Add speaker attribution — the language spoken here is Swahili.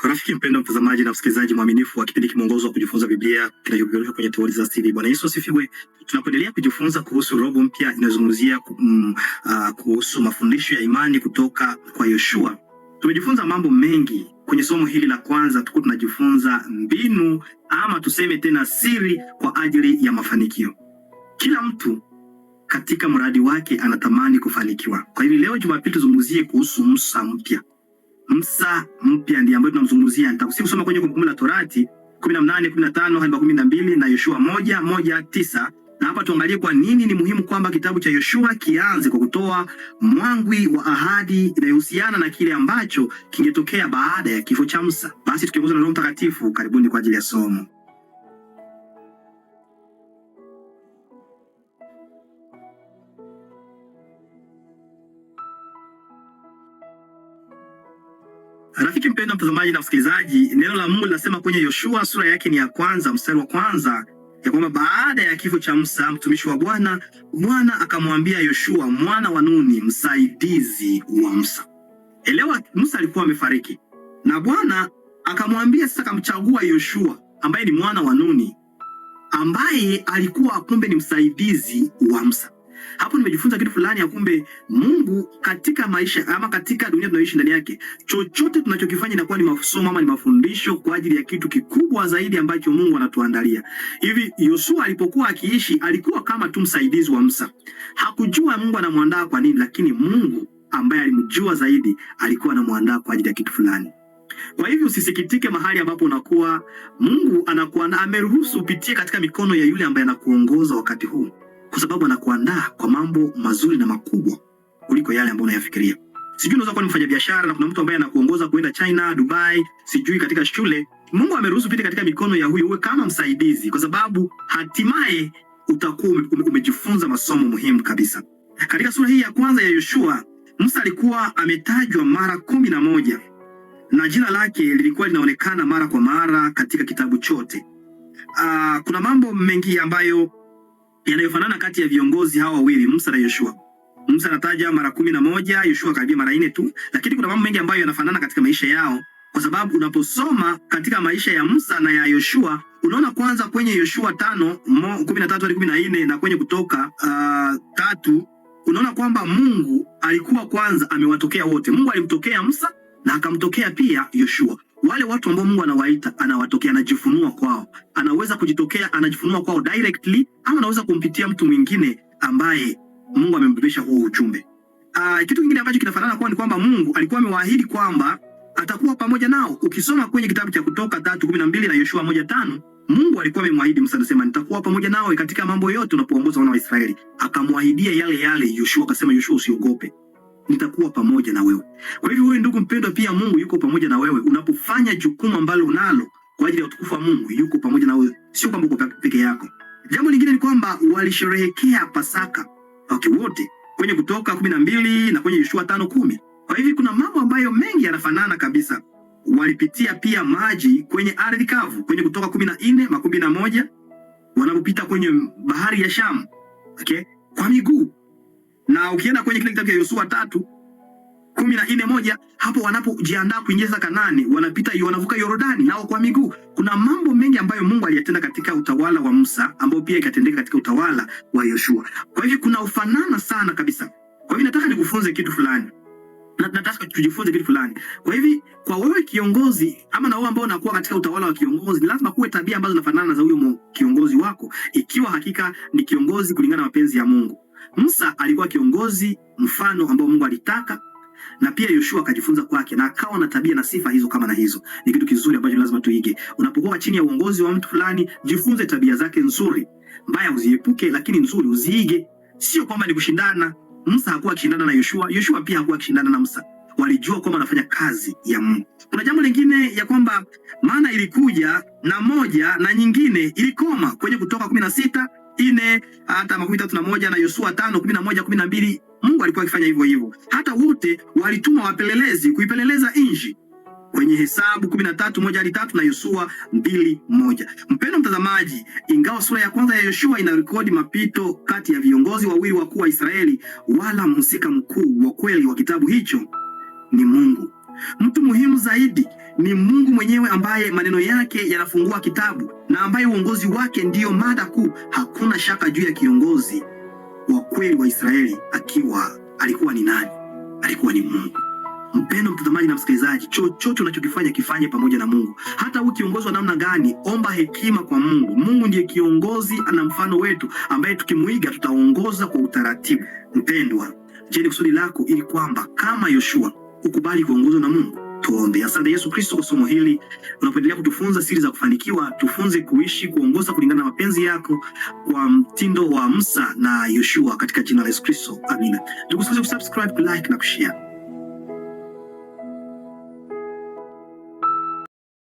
Speaker 1: Rafiki mpendwa, mtazamaji na msikilizaji mwaminifu wa kipindi kimongozo wa kujifunza Biblia kinachopeperushwa kwenye Teori za Asili. Bwana Yesu asifiwe. Tunapoendelea kujifunza kuhusu robo mpya inayozungumzia kuhusu mafundisho ya imani kutoka kwa Yoshua. Tumejifunza mambo mengi kwenye somo hili la kwanza. Tuko tunajifunza mbinu ama tuseme tena siri kwa ajili ya mafanikio. Kila mtu katika mradi wake anatamani kufanikiwa. Kwa hivyo leo Jumapili tuzungumzie kuhusu Musa mpya. Musa mpya ndiye ambaye tunamzungumzia. Nitakusihi kusoma kwenye Kumbukumbu la Torati 18:15 hadi 12 na Yoshua 1:9. Na hapa tuangalie kwa nini ni muhimu kwamba kitabu cha Yoshua kianze kwa kutoa mwangwi wa ahadi inayohusiana na kile ambacho kingetokea baada ya kifo cha Musa. Basi tukiongozwa na Roho Mtakatifu, karibuni kwa ajili ya somo. Rafiki mpendwa, mtazamaji na msikilizaji, neno la Mungu linasema kwenye Yoshua sura yake ni ya kwanza mstari wa kwanza ya kwamba baada ya kifo cha Musa mtumishi wa Bwana, Bwana akamwambia Yoshua mwana wa Nuni, msaidizi wa Musa. Elewa, Musa alikuwa amefariki na Bwana akamwambia sasa, akamchagua Yoshua ambaye ni mwana wa Nuni, ambaye alikuwa kumbe ni msaidizi wa Musa. Hapo nimejifunza kitu fulani ya kumbe Mungu katika maisha ama katika dunia tunayoishi ndani yake, chochote tunachokifanya inakuwa ni masomo ama ni mafundisho kwa ajili ya kitu kikubwa zaidi ambacho Mungu anatuandalia. Hivi Yoshua alipokuwa akiishi alikuwa kama tu msaidizi wa Musa. Hakujua Mungu anamwandaa kwa nini, lakini Mungu ambaye alimjua zaidi alikuwa anamwandaa kwa ajili ya kitu fulani. Kwa hivyo usisikitike mahali ambapo unakuwa Mungu anakuandaa, ameruhusu upitie katika mikono ya yule ambaye anakuongoza wakati huu, kwa sababu anakuandaa kwa mambo mazuri na makubwa kuliko yale ambayo unayafikiria. Sijui unaweza kuwa ni mfanyabiashara na kuna mtu ambaye anakuongoza kwenda China, Dubai, sijui katika shule. Mungu ameruhusu pite katika mikono ya huyu uwe kama msaidizi, kwa sababu hatimaye utakuwa umejifunza masomo muhimu kabisa. Katika sura hii ya kwanza ya Yoshua, Musa alikuwa ametajwa mara 11 na jina lake lilikuwa linaonekana mara kwa mara katika kitabu chote. Kuna mambo mengi ambayo yanayofanana kati ya viongozi hawa wawili, Musa na Yoshua. Musa anataja mara 11, Yoshua karibia mara 4 tu, lakini kuna mambo mengi ambayo yanafanana katika maisha yao, kwa sababu unaposoma katika maisha ya Musa na ya Yoshua, unaona kwanza kwenye Yoshua 5:13 hadi 14 na kwenye Kutoka 3 unaona kwamba Mungu alikuwa kwanza amewatokea wote. Mungu alimtokea Musa na akamtokea pia Yoshua. Wale watu ambao Mungu anawaita, anawatokea, anajifunua kwao. Anaweza kujitokea, anajifunua kwao directly, ama anaweza kumpitia mtu mwingine ambaye Mungu amembebesha huo ujumbe. Kitu kingine ambacho kinafanana kwa ni kwamba Mungu alikuwa amewaahidi kwamba atakuwa pamoja nao. Ukisoma kwenye kitabu cha Kutoka 3:12 na Yoshua 1:5, Mungu alikuwa amemwaahidi Musa, anasema nitakuwa pamoja nawe katika mambo yote unapoongoza wana wa Israeli. Akamwaahidia yale yale Yoshua, akasema Yoshua, usiogope, nitakuwa pamoja na wewe. Kwa hivyo wewe ndugu mpendwa, pia Mungu yuko pamoja na wewe unapofanya jukumu ambalo unalo kwa ajili ya utukufu wa Mungu. Yuko pamoja na wewe, sio kwamba uko peke yako. Jambo lingine ni kwamba walisherehekea Pasaka wote kwenye Kutoka 12 na kwenye Yoshua 5:10. Kwa hivyo kuna mambo ambayo mengi yanafanana kabisa. Walipitia pia maji kwenye ardhi kavu kwenye Kutoka 14:11 wanapopita kwenye bahari ya Shamu, kwa miguu. Na ukienda kwenye kile kitabu cha Yoshua 3:14-1, hapo wanapojiandaa kuingia Kanaani, wanavuka Yordani nao kwa miguu. Kuna mambo mengi ambayo Mungu aliyatenda katika utawala wa Musa ambao pia ikatendeka katika utawala wa Yoshua. Kwa hivyo kuna ufanana sana kabisa. Kwa hivyo nataka nikufunze kitu fulani. Nataka tujifunze kitu fulani. Kwa hivyo kwa wewe kiongozi ama na wewe ambao unakuwa katika utawala wa kiongozi, ni lazima kuwe tabia ambazo zinafanana za huyo kiongozi wako, ikiwa hakika ni kiongozi kulingana na mapenzi ya Mungu. Musa alikuwa kiongozi mfano ambao Mungu alitaka, na pia Yoshua akajifunza kwake na akawa na tabia na sifa hizo kama na hizo. Ni kitu kizuri ambacho lazima tuige. Unapokuwa chini ya uongozi wa mtu fulani, jifunze tabia zake nzuri. Mbaya uziepuke, lakini nzuri uziige. Sio kwamba ni kushindana. Musa hakuwa akishindana na Yoshua, Yoshua pia hakuwa akishindana na Musa. Walijua kwamba anafanya kazi ya Mungu. Kuna jambo lingine ya kwamba maana ilikuja na moja na nyingine ilikoma kwenye Kutoka 16:4 hata 31 na Yoshua 5:11-12. Mungu alikuwa akifanya hivyo hivyo. Hata wote walituma wapelelezi kuipeleleza nchi kwenye Hesabu 13:1-3 na Yoshua 2:1. Mpendwa mtazamaji, ingawa sura ya kwanza ya Yoshua inarekodi mapito kati ya viongozi wawili wakuu wa Israeli, wala mhusika mkuu wa kweli wa kitabu hicho ni Mungu. Mtu muhimu zaidi ni Mungu mwenyewe, ambaye maneno yake yanafungua kitabu na ambaye uongozi wake ndiyo mada kuu. Hakuna shaka juu ya kiongozi wa kweli wa Israeli alikuwa ni nani? Alikuwa ni Mungu. Mpendwa mtazamaji na msikilizaji, chochote unachokifanya kifanye pamoja na Mungu. Hata ukiongozwa namna gani, omba hekima kwa Mungu. Mungu ndiye kiongozi, ana mfano wetu ambaye tukimuiga tutaongoza kwa utaratibu. Mpendwa, je, ni kusudi lako ili kwamba kama Yoshua ukubali kuongozwa na Mungu? Tuombe. Asante Yesu Kristo kwa somo hili. Unapoendelea kutufunza siri za kufanikiwa, tufunze kuishi kuongoza kulingana na mapenzi yako kwa mtindo wa Musa na Yoshua, katika jina la Yesu Kristo. Amina. Tukusikize kusubscribe, like na kushare.